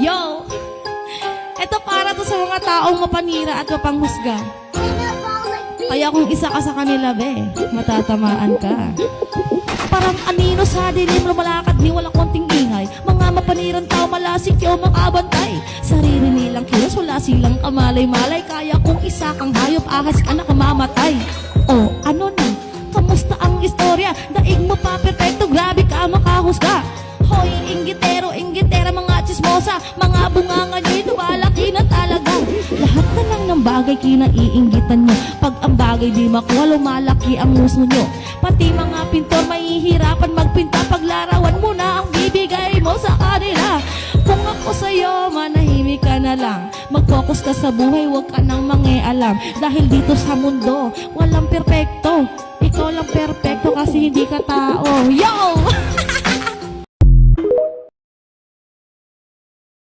Yo! Ito para to sa mga taong mapanira at mapanghusga. Kaya kung isa ka sa kanila, be, matatamaan ka. Parang anino sa dilim, lumalakad ni walang konting ingay. Mga mapanirang tao, malasik yaw makabantay. Sarili nilang kilos, wala silang kamalay-malay. Kaya kung isa kang hayop, ahas ka na kamamatay. O, ano na? Kamusta ang istorya? Daig mo pa perfecto, grabe ka makahusga. Hoy, inggitero, inggitera, mga chismosa, mga bunganga nyo, malaki na talaga. Lahat na lang ng bagay kinaiinggitan nyo. Pag ang bagay di makuha, lumalaki ang nguso nyo. Pati mga pintor, mahihirapan magpinta. Paglarawan mo na ang bibigay mo sa kanila. Kung ako sa'yo, manahimik ka na lang. Mag-focus ka sa buhay, huwag ka nang mangialam. Dahil dito sa mundo, walang perpekto. Ikaw lang perpekto kasi hindi ka tao. Yo!